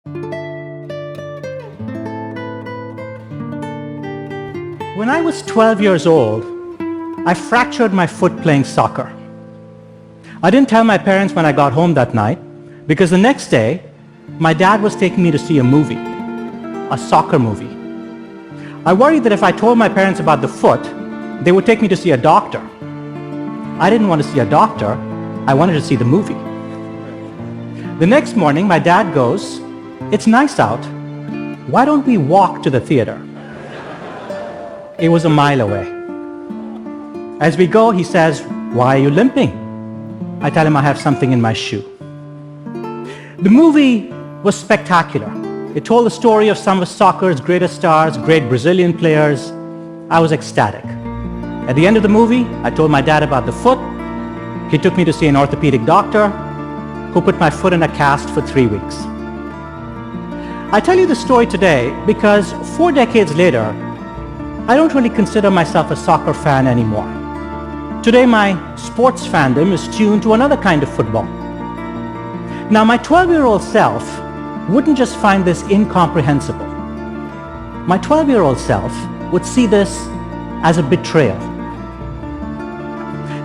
When I was 12 years old, I fractured my foot playing soccer. I didn't tell my parents when I got home that night because the next day, my dad was taking me to see a movie, a soccer movie. I worried that if I told my parents about the foot, they would take me to see a doctor. I didn't want to see a doctor, I wanted to see the movie. The next morning, my dad goes, "It's nice out. Why don't we walk to the theater?" It was a mile away. As we go, he says, "Why are you limping?" I tell him I have something in my shoe. The movie was spectacular. It told the story of some of soccer's greatest stars, great Brazilian players. I was ecstatic. At the end of the movie, I told my dad about the foot. He took me to see an orthopedic doctor who put my foot in a cast for 3 weeks. I tell you the story today because 4 decades later, I don't really consider myself a soccer fan anymore. Today, my sports fandom is tuned to another kind of football. Now, my 12-year-old self wouldn't just find this incomprehensible. My 12-year-old self would see this as a betrayal.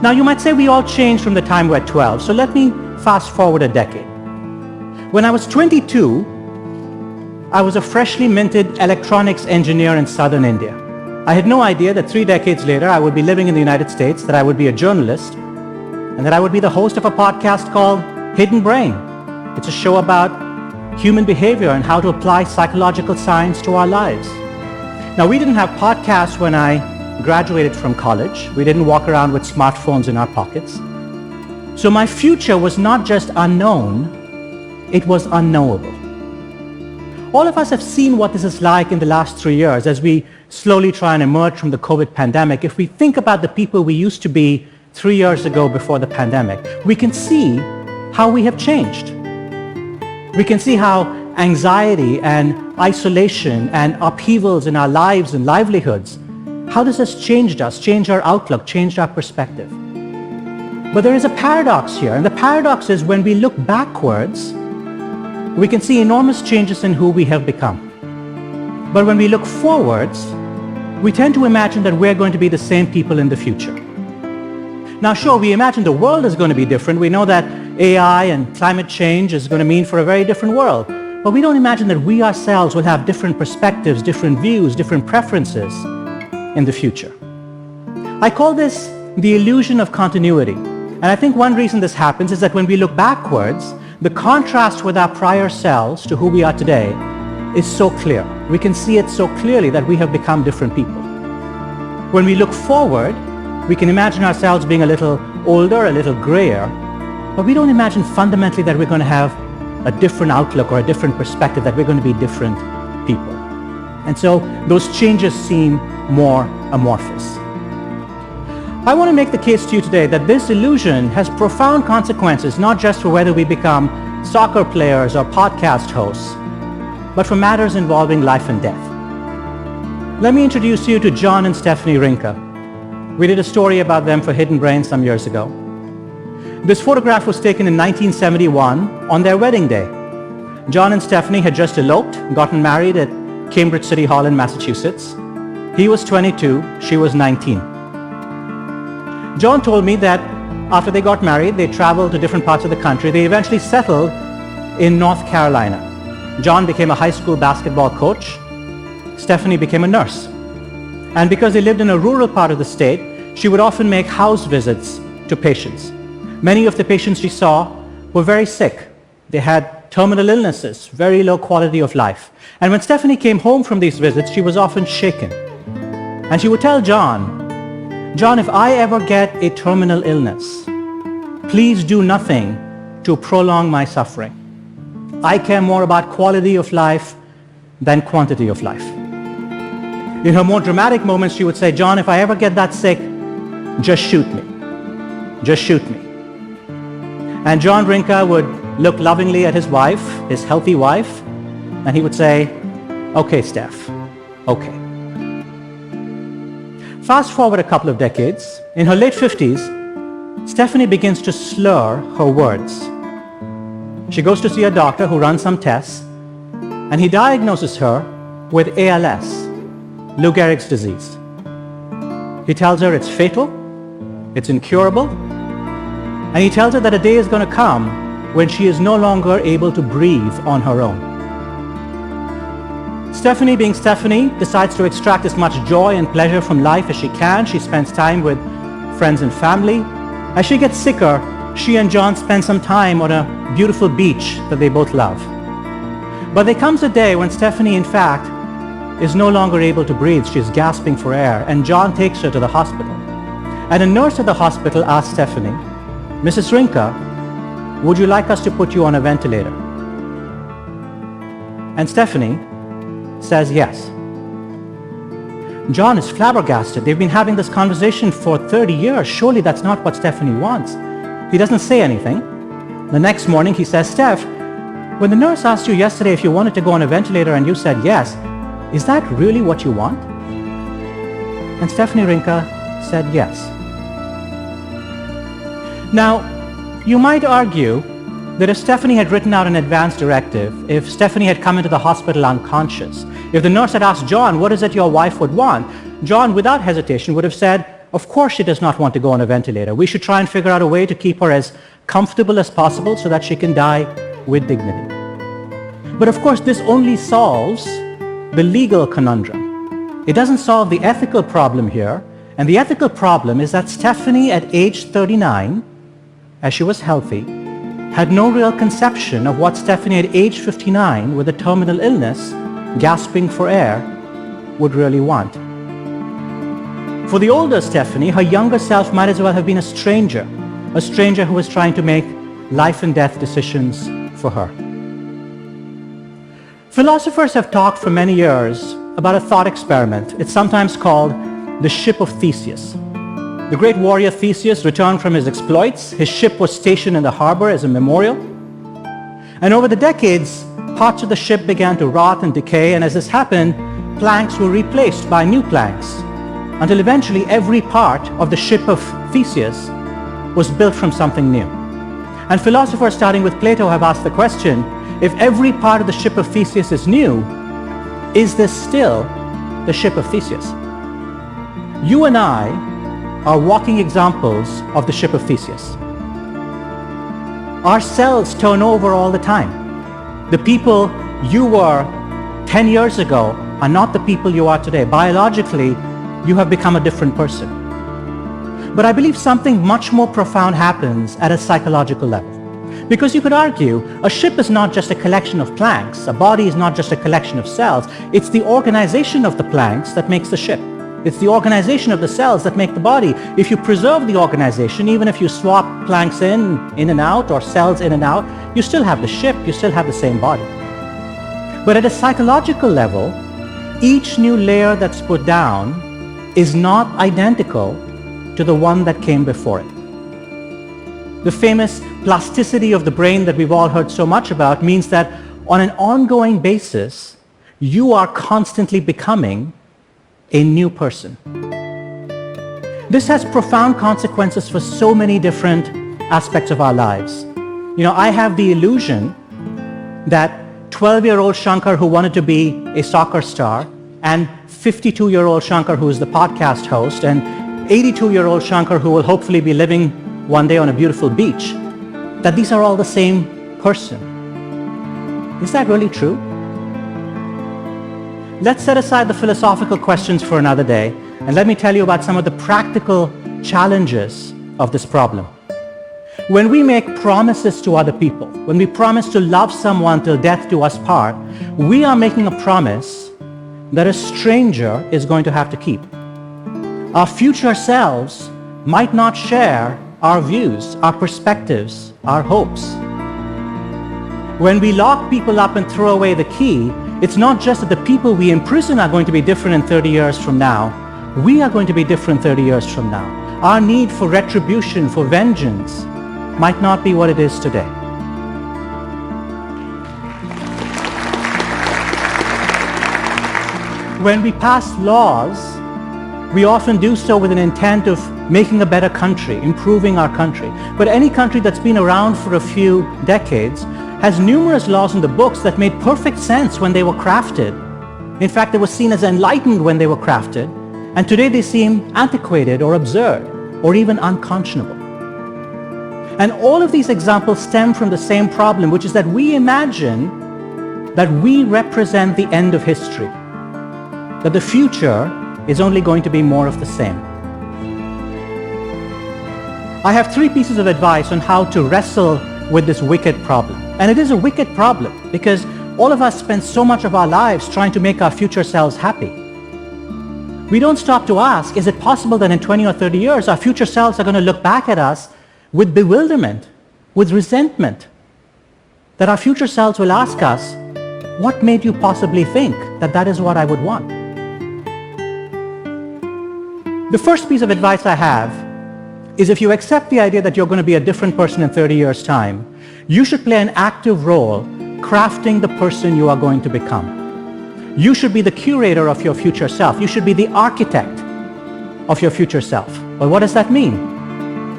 Now, you might say we all change from the time we're 12, so let me fast forward a decade. When I was 22, I was a freshly minted electronics engineer in southern India. I had no idea that 3 decades later I would be living in the United States, that I would be a journalist, and that I would be the host of a podcast called Hidden Brain. It's a show about human behavior and how to apply psychological science to our lives. Now, we didn't have podcasts when I graduated from college. We didn't walk around with smartphones in our pockets. So my future was not just unknown, it was unknowable. All of us have seen what this is like in the last 3 years as we slowly try and emerge from the COVID pandemic. If we think about the people we used to be 3 years ago before the pandemic, we can see how we have changed. We can see how anxiety and isolation and upheavals in our lives and livelihoods, how this has changed us, changed our outlook, changed our perspective. But there is a paradox here, and the paradox is when we look backwards, we can see enormous changes in who we have become. But when we look forwards, we tend to imagine that we're going to be the same people in the future. Now, sure, we imagine the world is going to be different. We know that AI and climate change is going to mean for a very different world. But we don't imagine that we ourselves will have different perspectives, different views, different preferences in the future. I call this the illusion of continuity. And I think one reason this happens is that when we look backwards, the contrast with our prior selves to who we are today is so clear. We can see it so clearly that we have become different people. When we look forward, we can imagine ourselves being a little older, a little grayer, but we don't imagine fundamentally that we're going to have a different outlook or a different perspective, that we're going to be different people. And so those changes seem more amorphous. I want to make the case to you today that this illusion has profound consequences, not just for whether we become soccer players or podcast hosts, but for matters involving life and death. Let me introduce you to John and Stephanie Rinka. We did a story about them for Hidden Brain some years ago. This photograph was taken in 1971 on their wedding day. John and Stephanie had just eloped, gotten married at Cambridge City Hall in Massachusetts. He was 22, she was 19. John told me that after they got married, they traveled to different parts of the country. They eventually settled in North Carolina. John became a high school basketball coach. Stephanie became a nurse. And because they lived in a rural part of the state, she would often make house visits to patients. Many of the patients she saw were very sick. They had terminal illnesses, very low quality of life. And when Stephanie came home from these visits, she was often shaken. And she would tell John, "John, if I ever get a terminal illness, please do nothing to prolong my suffering. I care more about quality of life than quantity of life." In her more dramatic moments, she would say, "John, if I ever get that sick, just shoot me. Just shoot me." And John Rinka would look lovingly at his wife, his healthy wife, and he would say, "Okay, Steph, okay." Fast forward a couple of decades, in her late 50s, Stephanie begins to slur her words. She goes to see a doctor who runs some tests, and he diagnoses her with ALS, Lou Gehrig's disease. He tells her it's fatal, it's incurable, and he tells her that a day is going to come when she is no longer able to breathe on her own. Stephanie, being Stephanie, decides to extract as much joy and pleasure from life as she can. She spends time with friends and family. As she gets sicker, she and John spend some time on a beautiful beach that they both love. But there comes a day when Stephanie, in fact, is no longer able to breathe. She's gasping for air, and John takes her to the hospital. And a nurse at the hospital asks Stephanie, "Mrs. Rinka, would you like us to put you on a ventilator?" And Stephanie says yes. John is flabbergasted. They've been having this conversation for 30 years. Surely that's not what Stephanie wants. He doesn't say anything. The next morning he says, "Steph, when the nurse asked you yesterday if you wanted to go on a ventilator and you said yes, is that really what you want?" And Stephanie Rinka said yes. Now, you might argue that if Stephanie had written out an advance directive, if Stephanie had come into the hospital unconscious, if the nurse had asked John, "What is it your wife would want?" John, without hesitation, would have said, "Of course she does not want to go on a ventilator. We should try and figure out a way to keep her as comfortable as possible so that she can die with dignity." But of course, this only solves the legal conundrum. It doesn't solve the ethical problem here. And the ethical problem is that Stephanie, at age 39, as she was healthy, had no real conception of what Stephanie at age 59, with a terminal illness, gasping for air, would really want. For the older Stephanie, her younger self might as well have been a stranger who was trying to make life and death decisions for her. Philosophers have talked for many years about a thought experiment. It's sometimes called the ship of Theseus. The great warrior Theseus returned from his exploits. His ship was stationed in the harbor as a memorial. And over the decades, parts of the ship began to rot and decay, and as this happened, planks were replaced by new planks, until eventually every part of the ship of Theseus was built from something new. And philosophers, starting with Plato, have asked the question, if every part of the ship of Theseus is new, is this still the ship of Theseus? You and I are walking examples of the ship of Theseus. Our cells turn over all the time. The people you were 10 years ago are not the people you are today. Biologically, you have become a different person. But I believe something much more profound happens at a psychological level. Because you could argue, a ship is not just a collection of planks. A body is not just a collection of cells. It's the organization of the planks that makes the ship. It's the organization of the cells that make the body. If you preserve the organization, even if you swap planks in and out, or cells in and out, you still have the ship, you still have the same body. But at a psychological level, each new layer that's put down is not identical to the one that came before it. The famous plasticity of the brain that we've all heard so much about means that on an ongoing basis, you are constantly becoming a new person. This has profound consequences for so many different aspects of our lives. You know, I have the illusion that 12-year-old Shankar who wanted to be a soccer star, and 52-year-old Shankar who is the podcast host, and 82-year-old Shankar who will hopefully be living one day on a beautiful beach, that these are all the same person. Is that really true? Let's set aside the philosophical questions for another day, and let me tell you about some of the practical challenges of this problem. When we make promises to other people, when we promise to love someone till death do us part, we are making a promise that a stranger is going to have to keep. Our future selves might not share our views, our perspectives, our hopes. When we lock people up and throw away the key, it's not just that the people we imprison are going to be different in 30 years from now. We are going to be different 30 years from now. Our need for retribution, for vengeance, might not be what it is today. When we pass laws, we often do so with an intent of making a better country, improving our country. But any country that's been around for a few decades has numerous laws in the books that made perfect sense when they were crafted. In fact, they were seen as enlightened when they were crafted, and today they seem antiquated or absurd or even unconscionable. And all of these examples stem from the same problem, which is that we imagine that we represent the end of history, that the future is only going to be more of the same. I have 3 pieces of advice on how to wrestle with this wicked problem. And it is a wicked problem because all of us spend so much of our lives trying to make our future selves happy. We don't stop to ask, is it possible that in 20 or 30 years our future selves are going to look back at us with bewilderment, with resentment, that our future selves will ask us, what made you possibly think that that is what I would want? The first piece of advice I have is if you accept the idea that you're going to be a different person in 30 years' time, you should play an active role crafting the person you are going to become. You should be the curator of your future self. You should be the architect of your future self. Well, what does that mean?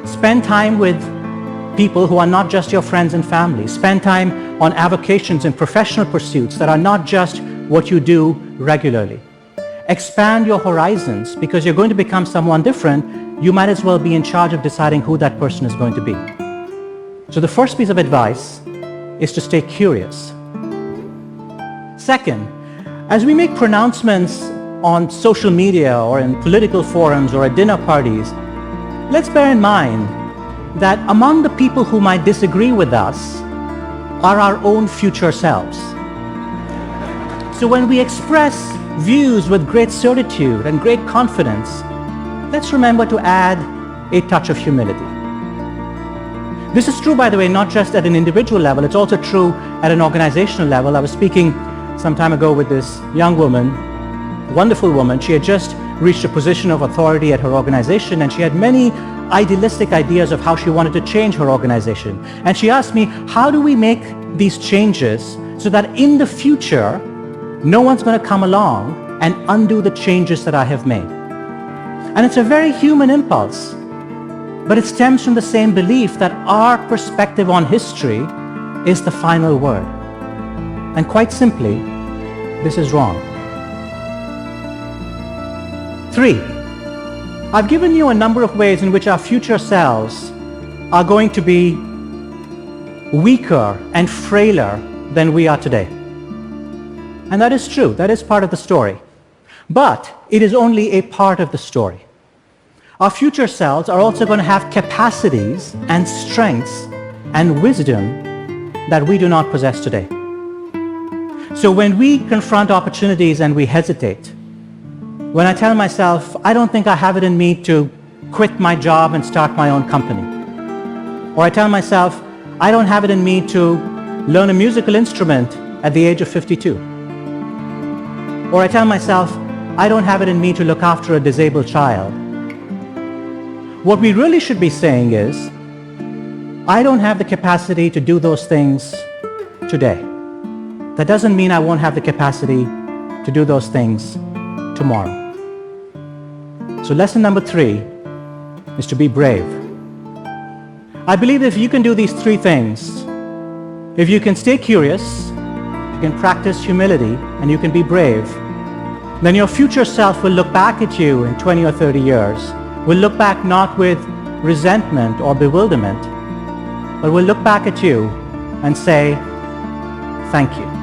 Spend time with people who are not just your friends and family. Spend time on avocations and professional pursuits that are not just what you do regularly. Expand your horizons because you're going to become someone different. You might as well be in charge of deciding who that person is going to be. So the first piece of advice is to stay curious. Second, as we make pronouncements on social media or in political forums or at dinner parties, let's bear in mind that among the people who might disagree with us are our own future selves. So when we express views with great certitude and great confidence, let's remember to add a touch of humility. This is true, by the way, not just at an individual level, it's also true at an organizational level. I was speaking some time ago with this young woman, wonderful woman. She had just reached a position of authority at her organization, and she had many idealistic ideas of how she wanted to change her organization. And she asked me, how do we make these changes so that in the future, no one's going to come along and undo the changes that I have made? And it's a very human impulse, but it stems from the same belief that our perspective on history is the final word. And quite simply, this is wrong. 3, I've given you a number of ways in which our future selves are going to be weaker and frailer than we are today. And that is true. That is part of the story. But it is only a part of the story. Our future selves are also going to have capacities and strengths and wisdom that we do not possess today. So when we confront opportunities and we hesitate, when I tell myself, I don't think I have it in me to quit my job and start my own company, or I tell myself, I don't have it in me to learn a musical instrument at the age of 52, or I tell myself, I don't have it in me to look after a disabled child, what we really should be saying is, I don't have the capacity to do those things today. That doesn't mean I won't have the capacity to do those things tomorrow. So lesson number 3 is to be brave. I believe if you can do these 3 things, if you can stay curious, you can practice humility, and you can be brave, then your future self will look back at you in 20 or 30 years, will look back not with resentment or bewilderment, but will look back at you and say, thank you.